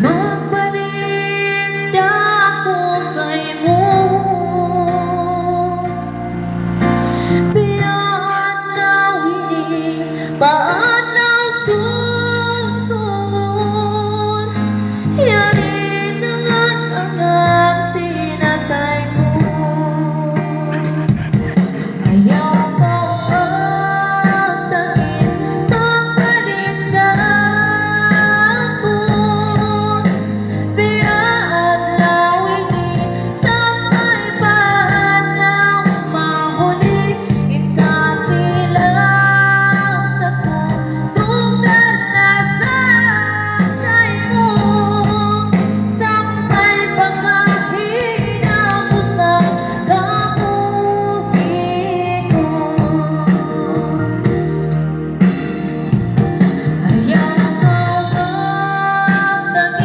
Magparinda ako kay mo, biyaan na wini, paanaw sunod, yarin ang sinatay mo. Ayaw mo ang takis ng parinda ko, biyaan na wini, sabay paanaw mahuli, ita sila sa tungan na sakay mo, sabay pagkahina mo sa kabuhi ko. Ayaw mo ang takis